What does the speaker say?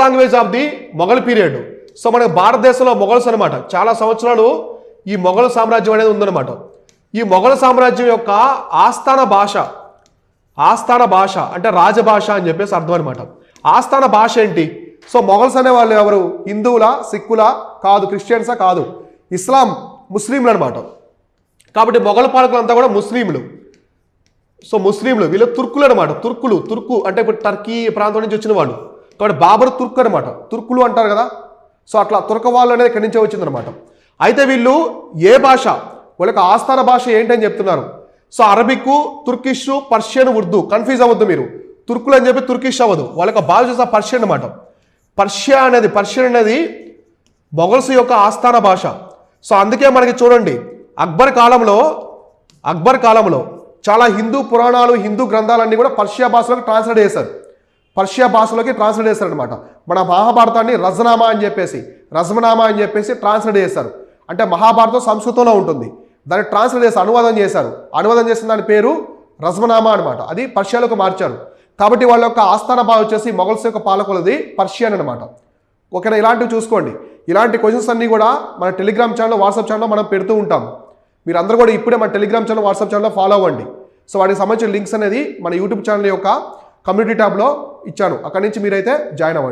Language of the Mughal period. So మనకి భారతదేశంలో Mughals అనమాట చాలా సంవత్సరాలు ఈ మొఘల్ సామ్రాజ్యం అనేది ఉందన్నమాట. ఈ మొఘల్ సామ్రాజ్యం యొక్క ఆస్థాన భాష అంటే రాజభాష అని చెప్పేసి అర్థం అనమాట. ఆస్థాన భాష ఏంటి? సో మొఘల్స్ అనే వాళ్ళు ఎవరు? హిందువులా, సిక్కులా కాదు, క్రిస్టియన్సా కాదు, ఇస్లాం, ముస్లింలు అనమాట. కాబట్టి మొఘల్ పాలకులంతా కూడా ముస్లింలు. సో ముస్లింలు వీళ్ళు తుర్కులు అనమాట. తుర్కు అంటే ఇప్పుడు టర్కీ ప్రాంతం నుంచి వచ్చిన వాళ్ళు. కాబట్టి బాబర్ తుర్క్ అనమాట. తుర్కులు అంటారు కదా. సో అట్లా తుర్క వాళ్ళు అనేది ఇక్కడి నుంచే వచ్చిందనమాట. అయితే వీళ్ళు ఏ భాష, వాళ్ళకి ఆస్థాన భాష ఏంటని చెప్తున్నారు. So Arabic, తుర్కిష్, Persian, Urdu. Confuse అవ్వద్దు మీరు. తుర్కులు అని చెప్పి తుర్కిష్ అవ్వదు. వాళ్ళకి భాష చూసా పర్షియన్ అనమాట. పర్షియన్ అనేది మొఘల్స్ యొక్క ఆస్థాన భాష. సో అందుకే మనకి చూడండి అక్బర్ కాలంలో చాలా హిందూ పురాణాలు, హిందూ గ్రంథాలన్నీ కూడా పర్షియా భాషలోకి ట్రాన్స్లేట్ చేశారు. అనమాట. మన మహాభారతాన్ని రజనామా అని చెప్పేసి ట్రాన్స్లేట్ చేశారు. అంటే మహాభారతం సంస్కృతంలో ఉంటుంది, దాన్ని ట్రాన్స్లేట్ చేసి అనువాదం చేసిన దాని పేరు రజమనామా అనమాట. అది పర్షియాలోకి మార్చారు. కాబట్టి వాళ్ళ యొక్క ఆస్థాన భాష వచ్చేసి మొఘల్స్ యొక్క పాలకులది పర్షియన్ అనమాట. ఓకేనా? ఇలాంటివి చూసుకోండి. ఇలాంటి క్వశ్చన్స్ అన్నీ కూడా మన టెలిగ్రామ్ ఛానల్, వాట్సాప్ ఛానల్లో మనం పెడుతూ ఉంటాం. మీరు అందరూ కూడా ఇప్పుడే మన టెలిగ్రామ్ ఛానల్, వాట్సాప్ ఛానల్లో ఫాలో అవ్వండి. సో వాటికి సంబంధించిన లింక్స్ అనేది మన యూట్యూబ్ ఛానల్ యొక్క కమ్యూనిటీ ట్యాబ్లో ఇచ్చాను. అక్కడి నుంచి మీరైతే జాయిన్ అవ్వండి.